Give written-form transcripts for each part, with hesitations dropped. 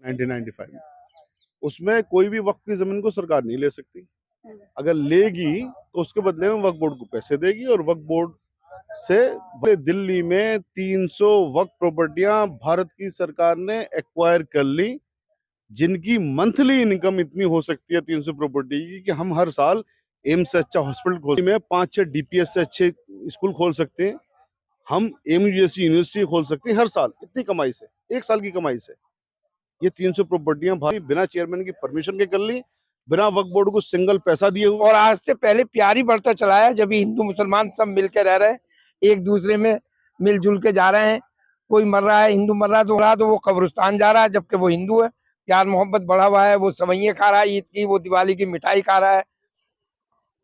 1995 में। उसमें कोई भी वक्फ की जमीन को सरकार नहीं ले सकती। अगर लेगी तो उसके बदले में वक्फ बोर्ड को पैसे देगी, और वक्फ बोर्ड से दिल्ली में 300 वक्फ प्रॉपर्टियां भारत की सरकार ने एक्वायर कर ली, जिनकी मंथली इनकम इतनी हो सकती है 300 प्रॉपर्टी की कि हम हर साल एम्स से अच्छा हॉस्पिटल खोल में 5-6 डीपीएस से अच्छे स्कूल खोल सकते हैं, हम एम जैसी यूनिवर्सिटी खोल सकते हैं हर साल, इतनी कमाई से, एक साल की कमाई से। ये 300 प्रॉपर्टियां भाई बिना चेयरमैन की परमिशन के कर ली, बिना वक्फ बोर्ड को सिंगल पैसा दिए हुए। और आज से पहले प्यार ही बढ़ता चला है, जब हिंदू मुसलमान सब मिलकर रह रहे हैं, एक दूसरे में मिलजुल के जा रहे हैं। कोई मर रहा है, हिंदू मर रहा है तो वो कब्रिस्तान जा रहा है, जबकि वो हिंदू है। प्यार मोहब्बत बढ़ा हुआ है, वो सवैये खा रहा है ईद की, वो दिवाली की मिठाई खा रहा है।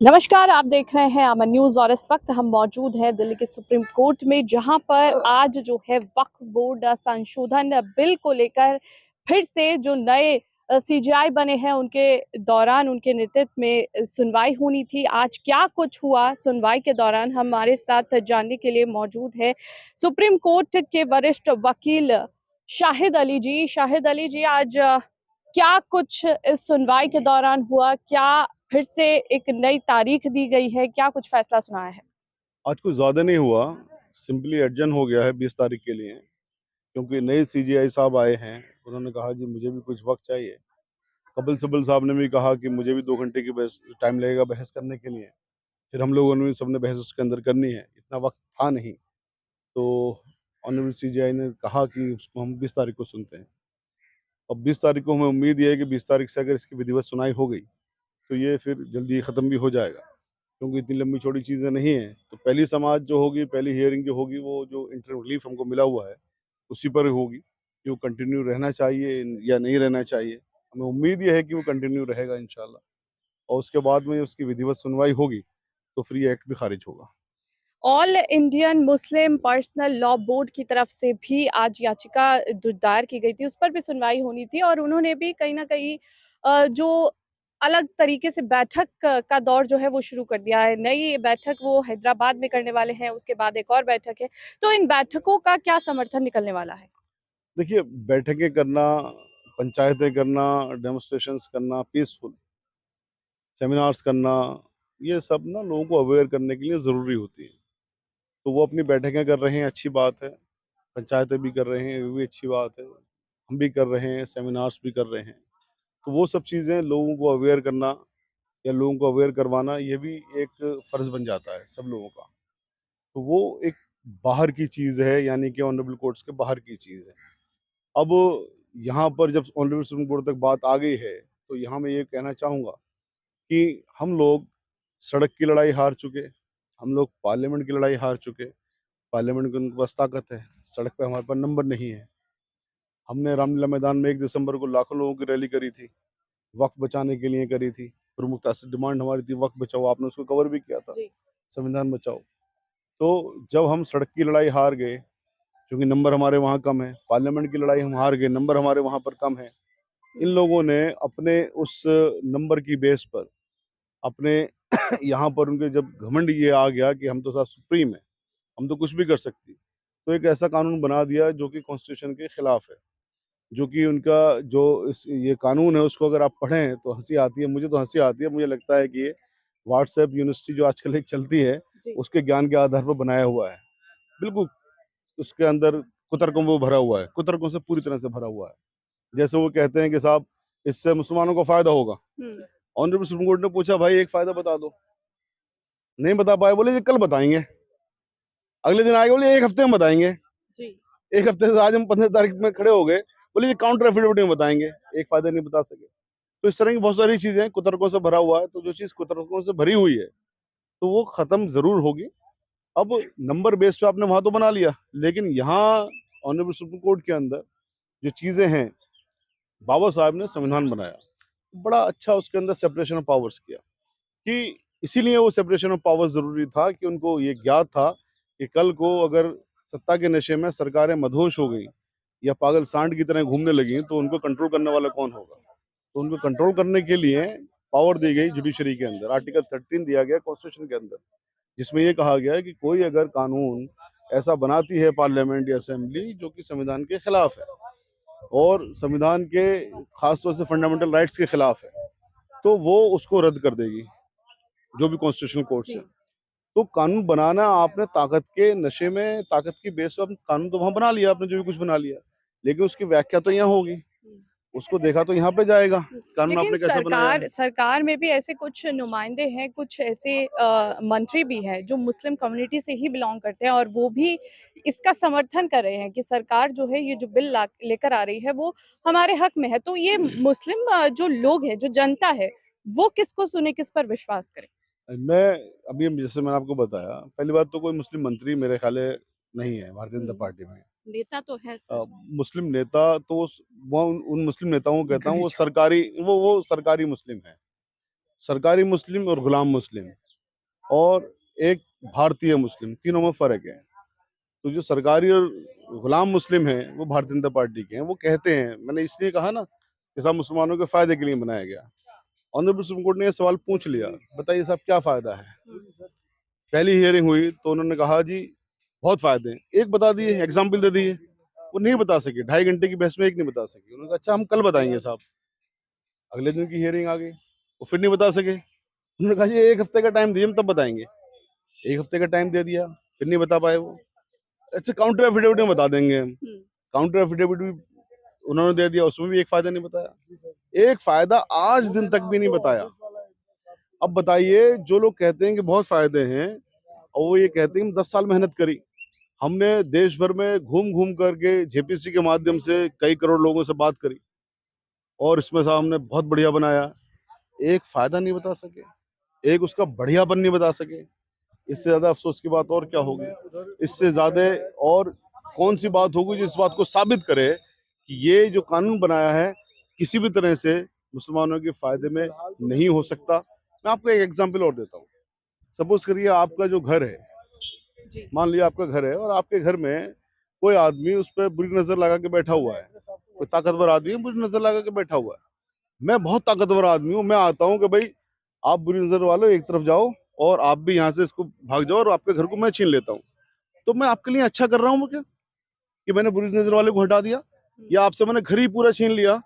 नमस्कार, आप देख रहे हैं अमन न्यूज और इस वक्त हम मौजूद हैं दिल्ली के सुप्रीम कोर्ट में, जहां पर आज जो है वक्फ बोर्ड संशोधन बिल को लेकर फिर से जो नए सीजीआई बने हैं उनके दौरान उनके नेतृत्व में सुनवाई होनी थी। आज क्या कुछ हुआ सुनवाई के दौरान, हमारे साथ जानने के लिए मौजूद है सुप्रीम कोर्ट के वरिष्ठ वकील शाहिद अली जी। शाहिद अली जी, आज क्या कुछ इस सुनवाई के दौरान हुआ? क्या फिर से एक नई तारीख दी गई है? क्या कुछ फैसला सुनाया है? आज कुछ ज्यादा नहीं हुआ, सिंपली एडजन हो गया है 20 तारीख के लिए, क्योंकि नए सीजीआई साहब आए हैं। उन्होंने कहा जी मुझे भी कुछ वक्त चाहिए। कपिल सिब्बल साहब ने भी कहा कि मुझे भी 2 घंटे की बहस टाइम लगेगा बहस करने के लिए। फिर हम लोगों ने सबने बहस उसके अंदर करनी है, इतना वक्त था नहीं। तो ऑनरेबल सीजीआई ने कहा कि उसको हम 20 तारीख को सुनते हैं। अब 20 तारीख को हमें उम्मीद ये है कि 20 तारीख से अगर इसकी विधिवत सुनाई हो गई तो ये फिर जल्दी ख़त्म भी हो जाएगा, क्योंकि इतनी लंबी चौड़ी चीज़ें नहीं हैं। तो पहली समाज जो होगी, पहली हियरिंग जो होगी, वो जो इंटरिम रिलीफ हमको मिला हुआ है उसी पर होगी कि वो कंटिन्यू रहना चाहिए या नहीं रहना चाहिए। हमें उम्मीद ये है कि वो कंटिन्यू रहेगा इंशाल्लाह, और उसके बाद में उसकी विधिवत सुनवाई होगी तो फिर ये एक्ट भी खारिज होगा। All Indian Muslim personal law board की तरफ से भी आज याचिका दायर की गई थी, उस पर भी सुनवाई होनी थी और उन्होंने भी कहीं ना कहीं जो अलग तरीके से बैठक का दौर जो है वो शुरू कर दिया है। नई बैठक वो हैदराबाद में करने वाले हैं, उसके बाद एक और बैठक है। तो इन बैठकों का क्या समर्थन निकलने वाला है? देखिए, बैठकें करना, पंचायतें करना, डेमोस्ट्रेशंस करना, पीसफुल सेमिनार्स करना, ये सब ना लोगों को अवेयर करने के लिए ज़रूरी होती है। तो वो अपनी बैठकें कर रहे हैं, अच्छी बात है। पंचायतें भी कर रहे हैं, ये भी अच्छी बात है। हम भी कर रहे हैं, सेमिनार्स भी कर रहे हैं। तो वो सब चीज़ें लोगों को अवेयर करना या लोगों को अवेयर करवाना, ये भी एक फ़र्ज़ बन जाता है सब लोगों का। तो वो एक बाहर की चीज़ है, यानी कि ऑनरेबल कोर्ट्स के बाहर की चीज़ है। अब यहाँ पर जब ऑनरेबल सुप्रीम कोर्ट तक बात आ गई है, तो यहाँ मैं ये कहना चाहूँगा कि हम लोग सड़क की लड़ाई हार चुके, हम लोग पार्लियामेंट की लड़ाई हार चुके। पार्लियामेंट की उनके पास ताकत है, सड़क पे हमारे पास नंबर नहीं है। हमने रामलीला मैदान में 1 दिसंबर को लाखों लोगों की रैली करी थी, वक़्फ बचाने के लिए करी थी। प्रमुखता से डिमांड हमारी थी वक़्फ बचाओ, आपने उसको कवर भी किया था, जी। संविधान बचाओ। तो जब हम सड़क की लड़ाई हार गए, क्योंकि नंबर हमारे वहाँ कम है, पार्लियामेंट की लड़ाई हम हार गए, नंबर हमारे वहाँ पर कम है। इन लोगों ने अपने उस नंबर की बेस पर अपने यहाँ पर उनके जब घमंड ये आ गया कि हम तो साहब सुप्रीम है, हम तो कुछ भी कर सकते हैं, तो एक ऐसा कानून बना दिया जो कि कॉन्स्टिट्यूशन के खिलाफ है। जो कि उनका जो ये कानून है उसको अगर आप पढ़ें तो हंसी आती है, मुझे तो हंसी आती है। मुझे लगता है कि ये व्हाट्सएप यूनिवर्सिटी जो आजकल एक चलती है, उसके ज्ञान के आधार पर बनाया हुआ है। बिल्कुल उसके अंदर कुतर्कों वो भरा हुआ है, कुतर्कों से पूरी तरह से भरा हुआ है। जैसे वो कहते हैं कि साहब इससे मुसलमानों को फायदा होगा। ऑनरेबल सुप्रीम कोर्ट ने पूछा भाई एक फायदा बता दो, नहीं बता पाए, बोले जी कल बताएंगे। अगले दिन आए बोले 1 हफ्ते में बताएंगे। जी। 1 हफ्ते से आज हम 15 तारीख में खड़े हो गए, बोले ये काउंटर एफिडेविट में बताएंगे, एक फायदा नहीं बता सके। तो इस तरह की बहुत सारी चीजें कुतर्कों से भरा हुआ है। तो जो चीज कुतर्कों से भरी हुई है तो वो खत्म जरूर होगी। अब नंबर बेस पे आपने वहां तो बना लिया, लेकिन यहाँ ऑनरेबल सुप्रीम कोर्ट के अंदर जो चीजें हैं, बाबा साहब ने संविधान बनाया, बड़ा अच्छा उसके अंदर सेपरेशन ऑफ पावर्स किया, कि इसीलिए वो सेपरेशन ऑफ पावर्स जरूरी था कि उनको ये ज्ञात था कि कल को अगर सत्ता के नशे में सरकारें मदहोश हो गई या पागल सांड की तरह घूमने लगी तो उनको कंट्रोल करने वाला कौन होगा। तो उनको कंट्रोल करने के लिए पावर दी गई जुडिशरी के अंदर, आर्टिकल 13 दिया गया कॉन्स्टिट्यूशन के अंदर, जिसमें ये कहा गया है कि कोई अगर कानून ऐसा बनाती है पार्लियामेंट या असेंबली जो कि संविधान के खिलाफ है, और संविधान के खास तौर से फंडामेंटल राइट्स के खिलाफ है, तो वो उसको रद्द कर देगी, जो भी कॉन्स्टिट्यूशनल कोर्ट्स जी। है। तो कानून बनाना आपने ताकत के नशे में, ताकत की बेस पर कानून तो वहां बना लिया आपने, जो भी कुछ बना लिया, लेकिन उसकी व्याख्या तो यहाँ होगी, उसको देखा तो यहाँ पे जाएगा कानून लेकिन आपने कैसा बनाया है। सरकार में भी ऐसे कुछ नुमाइंदे हैं, कुछ ऐसे मंत्री भी हैं जो मुस्लिम कम्युनिटी से ही बिलोंग करते हैं और वो भी इसका समर्थन कर रहे हैं कि सरकार जो है ये जो बिल लेकर आ रही है वो हमारे हक में है। तो ये मुस्लिम जो लोग हैं, जो जनता है, वो किसको सुने, किस पर विश्वास करे? मैं अभी जैसे मैंने आपको बताया, पहली बात तो कोई मुस्लिम मंत्री मेरे ख्याल है नहीं है भारतीय जनता पार्टी में। नेता तो है सर। मुस्लिम नेता तो वो उन मुस्लिम नेताओं को कहता हूँ, वो सरकारी मुस्लिम है, सरकारी मुस्लिम और गुलाम मुस्लिम, और एक भारतीय मुस्लिम, तीनों में फर्क है। तो जो सरकारी और गुलाम मुस्लिम हैं वो भारतीय जनता पार्टी के हैं। वो कहते हैं, मैंने इसलिए कहा ना कि सब मुसलमानों के फायदे के लिए बनाया गया। ऑनरेबल सुप्रीम कोर्ट ने ये सवाल पूछ लिया, बताइए साहब क्या फायदा है। पहली हियरिंग हुई तो उन्होंने कहा जी बहुत फायदे हैं, एक बता दिए, एग्जाम्पल दे दिए, वो नहीं बता सके, 2.5 घंटे की बहस में एक नहीं बता सके। उन्होंने कहा अच्छा हम कल बताएंगे साहब। अगले दिन की हियरिंग आ गई, वो फिर नहीं बता सके। उन्होंने कहा जी 1 हफ्ते का टाइम दिए, हम तब बताएंगे। 1 हफ्ते का टाइम दे दिया, फिर नहीं बता पाए वो। अच्छा काउंटर एफिडेविट में बता देंगे हम, काउंटर एफिडेविट भी उन्होंने दे दिया, उसमें भी एक फायदा नहीं बताया, एक फायदा आज दिन तक भी नहीं बताया। अब बताइए, जो लोग कहते हैं कि बहुत फायदे हैं और वो ये कहते हैं कि 10 साल मेहनत करी, हमने देश भर में घूम घूम करके जेपीसी के माध्यम से कई करोड़ लोगों से बात करी और इसमें साहब हमने बहुत बढ़िया बनाया, एक फायदा नहीं बता सके, एक उसका बढ़ियापन नहीं बता सके। इससे ज्यादा अफसोस की बात और क्या होगी, इससे ज्यादा और कौन सी बात होगी जो इस बात को साबित करे कि ये जो कानून बनाया है किसी भी तरह से मुसलमानों के फायदे में नहीं हो सकता। मैं आपको एक एग्जांपल और देता हूँ। सपोज करिए आपका जो घर है, जी। मान लिया आपका घर है और आपके घर में कोई आदमी उस पर बुरी नजर लगा के बैठा हुआ है, कोई ताकतवर आदमी है बुरी नजर लगा के बैठा हुआ है। मैं बहुत ताकतवर आदमी हूँ, मैं आता हूँ कि भाई आप बुरी नजर वालों एक तरफ जाओ और आप भी यहाँ से इसको भाग जाओ और आपके घर को मैं छीन लेता हूँ। तो मैं आपके लिए अच्छा कर रहा हूँ क्या कि मैंने बुरी नजर वाले को हटा दिया, या आपसे मैंने घर ही पूरा छीन लिया,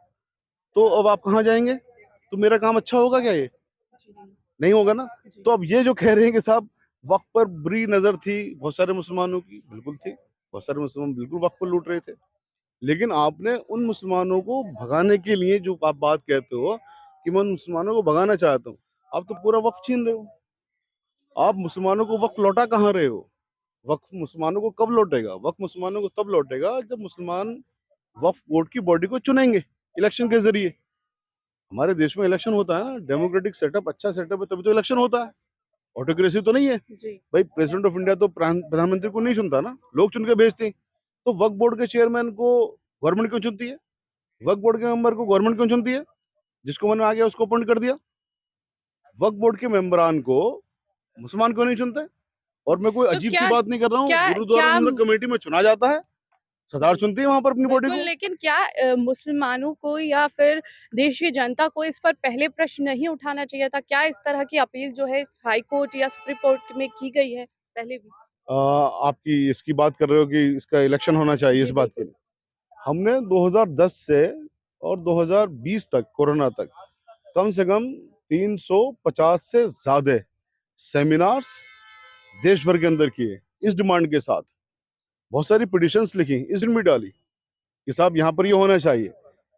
तो अब आप कहाँ जाएंगे? तो मेरा काम अच्छा होगा क्या? ये नहीं होगा ना। तो अब ये जो कह रहे हैं कि साहब वक्त पर बुरी नजर थी बहुत सारे मुसलमानों की, बिल्कुल थी, बहुत सारे मुसलमान बिल्कुल वक्त पर लूट रहे थे, लेकिन आपने उन मुसलमानों को भगाने के लिए जो आप बात कहते हो कि मैं उन मुसलमानों को भगाना चाहता हूँ, आप तो पूरा वक्त छीन रहे हो। आप मुसलमानों को वक्त लौटा कहाँ रहे हो? वक्त मुसलमानों को कब लौटेगा? वक्त मुसलमानों को तब लौटेगा जब मुसलमान वक्फ बोर्ड की बॉडी को चुनेंगे इलेक्शन के जरिए। हमारे देश में इलेक्शन होता है ना, डेमोक्रेटिक सेटअप अच्छा सेटअप है तभी तो इलेक्शन होता है, ऑटोक्रेसी तो नहीं है। जी। भाई प्रेसिडेंट ऑफ इंडिया तो प्रधानमंत्री को नहीं चुनता ना, लोग चुन के भेजते हैं। तो वक्फ बोर्ड के चेयरमैन को गवर्नमेंट क्यों चुनती है? वक्फ बोर्ड के मेंबर को गवर्नमेंट क्यों चुनती है? जिसको मन में आ गया उसको अपॉइंट कर दिया। वक्फ बोर्ड के मेंबरान को मुसलमान क्यों नहीं चुनते? और मैं कोई तो अजीब सी क्या बात नहीं कर रहा हूँ, क्या गुरुद्वारा क्या प्रबंधक कमेटी में चुना जाता है, सरदार चुनती है वहां पर अपनी बॉडी बिल्कुल, को। लेकिन क्या मुसलमानों को या फिर देश की जनता को इस पर पहले प्रश्न नहीं उठाना चाहिए था? क्या इस तरह की अपील जो है हाई कोर्ट या सुप्रीम कोर्ट में की गई है पहले भी? आपकी इसकी बात कर रहे हो कि इसका इलेक्शन होना चाहिए, इस जी, बात के बिल्कुल। लिए हमने 2010 से और 2020 तक, कोरोना तक, कम से कम 350 से ज्यादा सेमिनार्स देश भर के अंदर किए इस डिमांड के साथ। बहुत सारी पिटिशंस लिखी, इस दिन भी डाली कि साहब यहाँ पर ये होना चाहिए,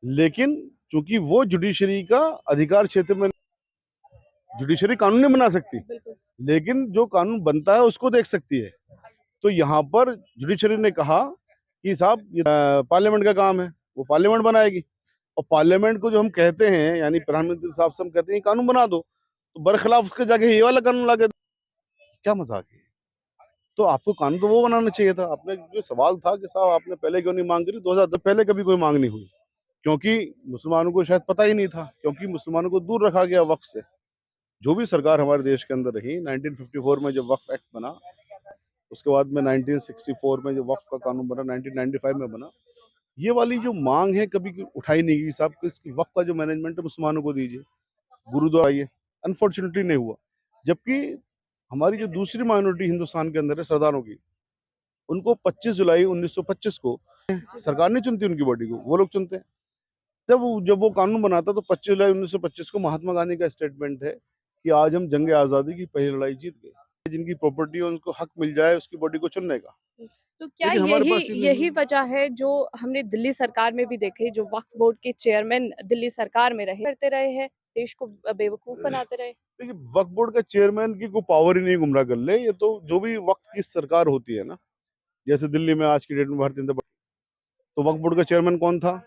लेकिन चूंकि वो जुडिशरी का अधिकार क्षेत्र में, जुडिशरी कानून नहीं बना सकती, बिल्कुल। लेकिन जो कानून बनता है उसको देख सकती है। तो यहाँ पर जुडिशरी ने कहा कि साहब ये पार्लियामेंट का काम है, वो पार्लियामेंट बनाएगी। और पार्लियामेंट को जो हम कहते हैं, यानी प्रधानमंत्री साहब से हम कहते हैं कानून बना दो, तो बरखिलाफ उसके जाके ये वाला कानून लाके क्या मजाक है? तो आपको कानून तो वो बनाना चाहिए था। आपने जो सवाल था कि साहब आपने पहले क्यों नहीं मांग करी, 2010 पहले कभी कोई मांग नहीं हुई, क्योंकि मुसलमानों को शायद पता ही नहीं था, क्योंकि मुसलमानों को दूर रखा गया वक्फ से। जो भी सरकार हमारे देश के अंदर रही, 1954 में जब वक्फ एक्ट बना, उसके बाद में 1964 में जो वक्फ का कानून बना, 1995 में बना, ये वाली जो मांग है कभी उठाई नहीं गई साहब, इसकी वक्फ का जो मैनेजमेंट है मुसलमानों को दीजिए, गुरुद्वारा। ये अनफॉर्चुनेटली नहीं हुआ। जबकि हमारी जो दूसरी माइनॉरिटी हिंदुस्तान के अंदर है, सरदारों की, उनको 25 जुलाई 1925 को सरकार नहीं चुनती उनकी बॉडी को, वो लोग चुनते हैं। जब वो कानून बना था तो 25 जुलाई 1925 को महात्मा गांधी का स्टेटमेंट है कि आज हम जंग आज़ादी की पहली लड़ाई जीत गए। जिनकी प्रॉपर्टी है उनको हक मिल जाए उसकी बॉडी को चुनने का। तो क्या लेकिन हमारे यही पास ये नहीं यही है। वजह है जो हमने दिल्ली सरकार में भी देखे, जो वक्फ बोर्ड के चेयरमैन दिल्ली सरकार में रहे, करते रहे हैं, देश को बेवकूफ बनाते रहे। देखिए, वक्फ बोर्ड का चेयरमैन की कोई पावर ही नहीं गुमराह कर ले। ये तो जो भी वक्त की सरकार होती है ना, जैसे दिल्ली में आज की डेट में भारतीय जनता पार्टी, तो वक्फ बोर्ड का चेयरमैन कौन था?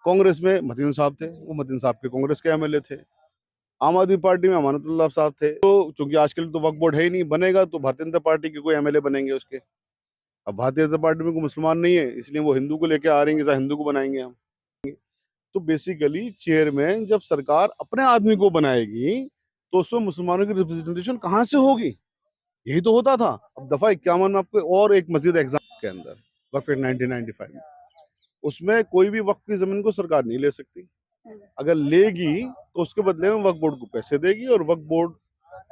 कांग्रेस में मतीन साहब थे, वो मतीन साहब के कांग्रेस के एमएलए थे। आम आदमी पार्टी में अमानतुल्लाह साहब थे। तो चूंकि आजकल तो वक्फ बोर्ड है ही नहीं, बनेगा तो भारतीय जनता पार्टी के कोई एमएलए बनेंगे उसके। अब भारतीय जनता पार्टी में कोई मुसलमान नहीं है, इसलिए वो हिंदू को लेके आ रही है, हिंदू को बनाएंगे हम। तो बेसिकली चेयरमैन जब सरकार अपने आदमी को बनाएगी तो उसमें मुसलमानों की रिप्रेजेंटेशन कहाँ से होगी? यही तो होता था। अब दफा 51 में आपको और एक मस्जिद एग्जाम के अंदर वक्फ एक्ट 1995 में, उसमें कोई भी वक्फ की जमीन को सरकार नहीं ले सकती। अगर लेगी तो उसके बदले में वक्फ बोर्ड को पैसे देगी, और वक्फ बोर्ड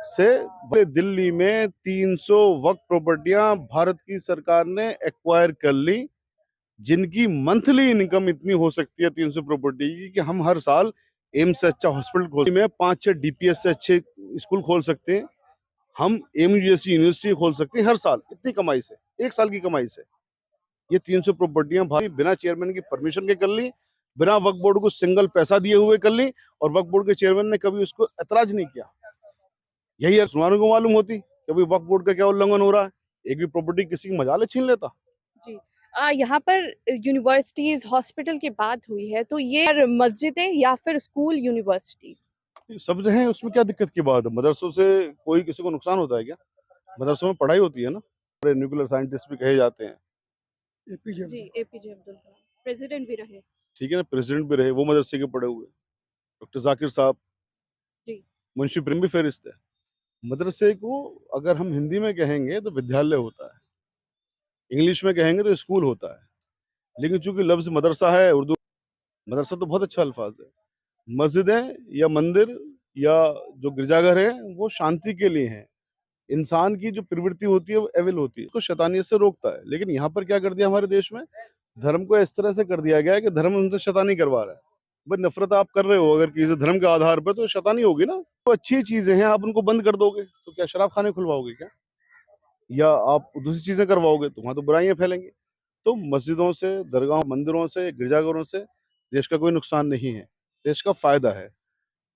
से दिल्ली में 300 वक्फ प्रॉपर्टियां भारत की सरकार ने एक्वायर कर ली, जिनकी मंथली इनकम इतनी हो सकती है 300 प्रॉपर्टी की कि हम हर साल एम्स से अच्छा हॉस्पिटल खोल में 5-6 डीपीएस से अच्छे स्कूल खोल सकते हैं। हम एमयू जैसी यूनिवर्सिटी खोल सकते हैं हर साल, इतनी कमाई से, एक साल की कमाई से। ये 300 प्रॉपर्टियां भाई बिना चेयरमैन की परमिशन के कर ली, बिना वक्फ बोर्ड को सिंगल पैसा दिए हुए कर ली, और वक्फ बोर्ड के चेयरमैन ने कभी उसको एतराज नहीं किया। यही मुसलमानों को मालूम होती कि भाई वक्फ बोर्ड का क्या उल्लंघन हो रहा है, एक भी प्रॉपर्टी किसी की मजाल छीन लेता। जी। यहाँ पर यूनिवर्सिटीज, हॉस्पिटल की बात हुई है, तो ये मस्जिदें या फिर स्कूल, यूनिवर्सिटीज? सब जो है उसमें क्या दिक्कत की बात है? मदरसों से कोई किसी को नुकसान होता है क्या? मदरसों में पढ़ाई होती है ना। न्यूक्लियर साइंटिस्ट भी कहे जाते हैं। जी, एपीजे अब्दुल कलाम प्रेसिडेंट भी रहे। ठीक है ना, प्रेसिडेंट भी रहे, वो मदरसे के पढ़े हुए। डॉक्टर जाकिर साहब, जी। मुंशी प्रेम भी फहरिस्त है। मदरसे को अगर हम हिंदी में कहेंगे तो विद्यालय होता है, इंग्लिश में कहेंगे तो स्कूल होता है। लेकिन चूंकि लफ्ज मदरसा है उर्दू, मदरसा तो बहुत अच्छा अल्फाज है। मस्जिदें या मंदिर या जो गिरजाघर है वो शांति के लिए हैं। इंसान की जो प्रवृत्ति होती है वो एविल होती है, उसको शैतानियत से रोकता है। लेकिन यहाँ पर क्या कर दिया हमारे देश में, धर्म को इस तरह से कर दिया गया है कि धर्म उनसे शैतानी करवा रहा है। भाई नफरत आप कर रहे हो अगर किसी धर्म के आधार पर, तो शैतानी होगी ना। तो अच्छी चीजें हैं, आप उनको बंद कर दोगे तो क्या शराब खाने खुलवाओगे क्या? या आप दूसरी चीजें करवाओगे तो वहां तो बुराइयां फैलेंगी। तो मस्जिदों से, दरगाह, मंदिरों से, गिरजाघरों से देश का कोई नुकसान नहीं है, देश का फायदा है।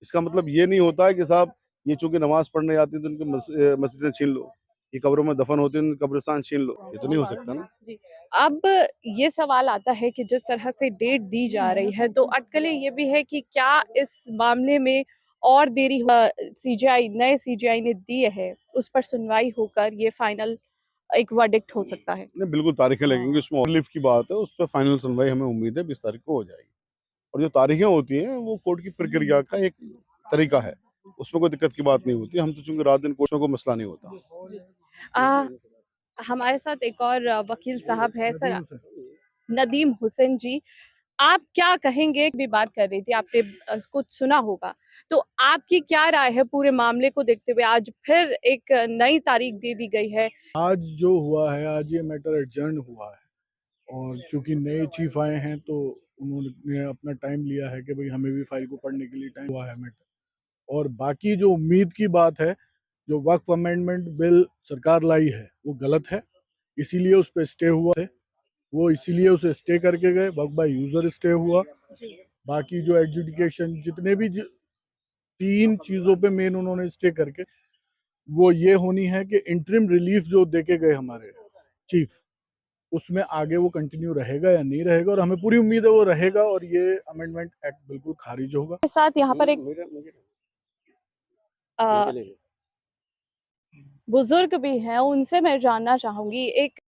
इसका मतलब ये नहीं होता है कि साहब ये चूंकि नमाज पढ़ने आती है तो उनकी मस्जिदें छीन लो, ये कब्रों में दफन होते हैं उनके कब्रिस्तान छीन लो, ये तो नहीं हो सकता ना। जी। अब ये सवाल आता है कि जिस तरह से डेट दी जा रही है, तो अटकलें ये भी है कि क्या इस मामले में और देरी सीजीआई, नए सीजीआई ने दिए है, उस पर सुनवाई होकर ये फाइनल एक वर्डिक्ट हो सकता है? नहीं, बिल्कुल तारीखें लगेंगी, उसमें और रिलीफ की बात है, उस पर फाइनल सुनवाई हमें उम्मीद है 20 तारीख को हो जाएगी। और जो तारीखें होती हैं वो कोर्ट की प्रक्रिया का एक तरीका है, उसमें कोई दिक्कत की बात नहीं होती। हम तो चूंकि रात दिन कोर्ट में कोई मसला नहीं होता। जी। आ, हमारे साथ एक और वकील साहब है सर, नदीम हुसैन जी। आप क्या कहेंगे? भी बात कर रही थी, आपने कुछ सुना होगा, तो आपकी क्या राय है पूरे मामले को देखते हुए? आज फिर एक नई तारीख दे दी गई है। आज जो हुआ है, आज ये मैटर एडजर्न हुआ है, और चूंकि नए चीफ आए हैं तो उन्होंने अपना टाइम लिया है कि भाई हमें भी फाइल को पढ़ने के लिए टाइम हुआ है मैटर। और बाकी जो उम्मीद की बात है, जो वक्फ अमेंडमेंट बिल सरकार लाई है वो गलत है, इसीलिए उस पर स्टे हुआ है, वो इसीलिए उसे स्टे करके गए, वक्फ बाय यूजर स्टे हुआ। बाकी जो एडजुडिकेशन जितने भी 3 चीजों पे मेन उन्होंने स्टे करके, वो ये होनी है कि इंटरिम रिलीफ जो देके गए हमारे चीफ, उसमें आगे वो कंटिन्यू रहेगा या नहीं रहेगा, और हमें पूरी उम्मीद है वो रहेगा, और ये अमेंडमेंट एक्ट बिल्कुल खारिज होगा। के साथ यहाँ पर एक बुजुर्ग भी हैं, उनसे मैं जानना चाहूंगी, एक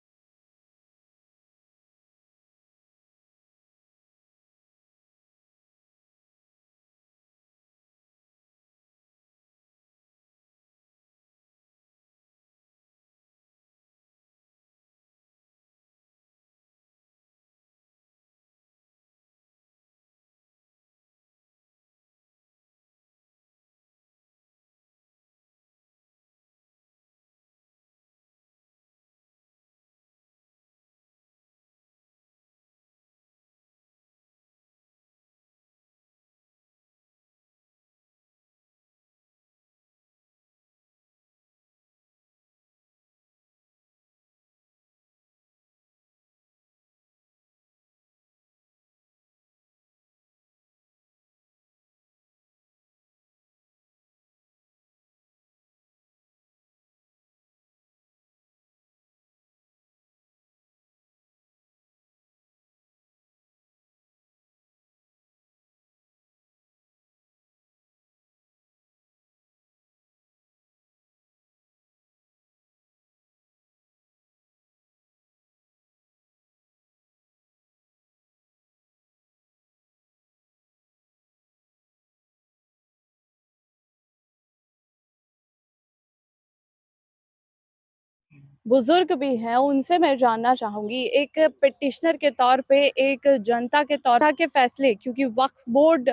बुजुर्ग भी हैं, उनसे मैं जानना चाहूंगी एक पिटिशनर के तौर पे, एक जनता के तौर के फैसले, क्योंकि वक्फ बोर्ड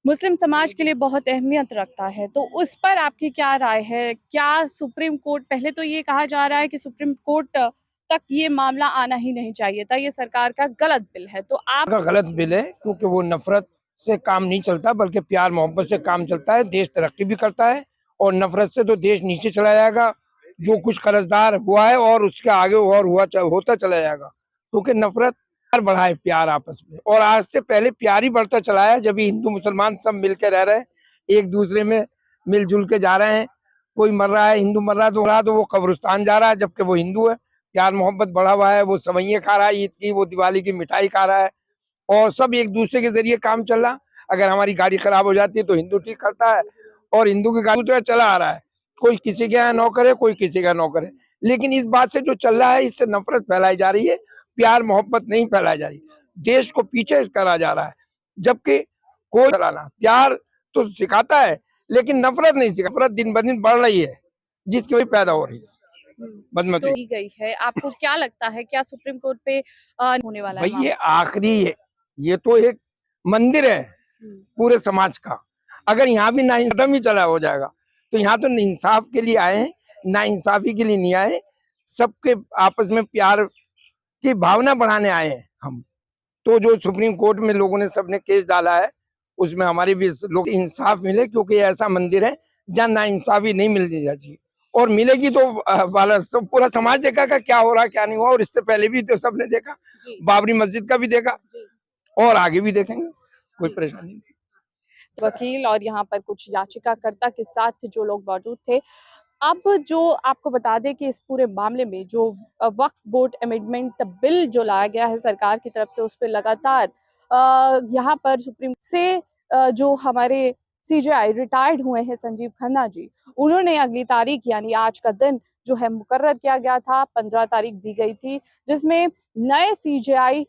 मुस्लिम समाज के लिए बहुत अहमियत रखता है, तो उस पर आपकी क्या राय है? क्या सुप्रीम कोर्ट, पहले तो ये कहा जा रहा है कि सुप्रीम कोर्ट तक ये मामला आना ही नहीं चाहिए था, ये सरकार का गलत बिल है, तो आप का गलत बिल है, क्योंकि वो नफरत से काम नहीं चलता बल्कि प्यार मोहब्बत से काम चलता है। देश तरक्की भी करता है, और नफरत से तो देश नीचे चला जाएगा। जो कुछ कर्जदार हुआ है और उसके आगे और होता चला जाएगा, क्योंकि नफरत बढ़ा है प्यार आपस में। और आज से पहले प्यार ही बढ़ता चला है, जब हिंदू मुसलमान सब मिलकर रह रहे हैं, एक दूसरे में मिलजुल के जा रहे हैं। कोई मर रहा है, हिंदू मर रहा तो वो कब्रिस्तान जा रहा है, जबकि वो हिंदू है। प्यार मोहब्बत बढ़ा हुआ है, वो सवैये खा रहा है ईद की, वो दिवाली की मिठाई खा रहा है, और सब एक दूसरे के जरिए काम चल रहा। अगर हमारी गाड़ी खराब हो जाती है तो हिंदू ठीक करता है, और हिंदू की गाड़ी तो चला आ रहा है। कोई किसी के यहाँ नौ करे, कोई किसी का नौ करे, लेकिन इस बात से जो चल रहा है, इससे नफरत फैलाई जा रही है, प्यार मोहब्बत नहीं फैलाई जा रही। देश को पीछे करा जा रहा है, जबकि कोई चलाना प्यार तो सिखाता है, लेकिन नफरत नहीं सिखा। नफरत दिन ब दिन बढ़ रही है, जिसकी वजह पैदा हो रही है बदमती। तो दी गई है, आपको क्या लगता है क्या सुप्रीम कोर्ट पे होने वाला है भाई ये मामला? आखिरी है, ये तो एक मंदिर है पूरे समाज का। अगर यहाँ भी नाइंसाफी ही चला हो जाएगा, तो यहाँ तो इंसाफ के लिए आए हैं, नाइंसाफी के लिए नहीं आए। सबके आपस में प्यार की भावना बढ़ाने आए हैं हम। तो जो सुप्रीम कोर्ट में लोगों ने सबने केस डाला है, उसमें हमारे भी लोग इंसाफ मिले, क्योंकि ये ऐसा मंदिर है जहाँ नाइंसाफी नहीं मिलनी चाहिए। और मिलेगी तो सब पूरा समाज देखा का क्या हो रहा क्या नहीं हुआ, और इससे पहले भी तो सबने देखा, बाबरी मस्जिद का भी देखा, और आगे भी देखेंगे, कोई परेशानी नहीं। वकील और यहाँ पर कुछ याचिकाकर्ता के साथ जो लोग मौजूद थे। अब जो आपको बता दें कि इस पूरे मामले में जो वक्फ बोर्ड अमेंडमेंट बिल जो लाया गया है सरकार की तरफ से, उस पर लगातार यहाँ पर सुप्रीम से जो हमारे सीजेआई रिटायर्ड हुए हैं संजीव खन्ना जी, उन्होंने अगली तारीख यानी आज का दिन जो है मुकर्रर किया गया था, 15 तारीख दी गई थी, जिसमें नए सीजेआई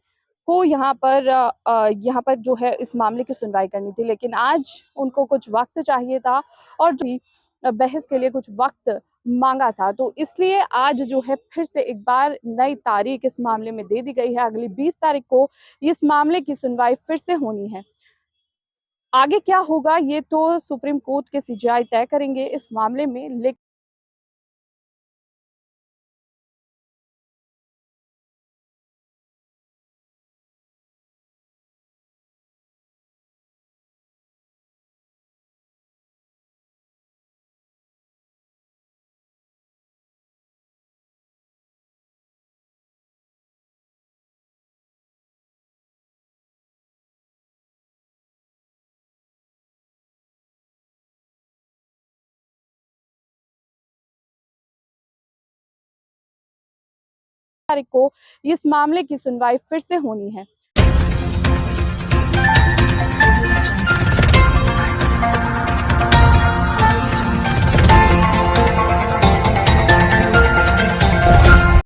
को यहाँ पर जो है इस मामले की सुनवाई करनी थी, लेकिन आज उनको कुछ वक्त चाहिए था और जो बहस के लिए कुछ वक्त मांगा था, तो इसलिए आज जो है फिर से एक बार नई तारीख इस मामले में दे दी गई है। अगली 20 तारीख को इस मामले की सुनवाई फिर से होनी है। आगे क्या होगा ये तो सुप्रीम कोर्ट के सीजेआई तय करेंगे इस मामले में, लेकिन तारीख को इस मामले की सुनवाई फिर से होनी है।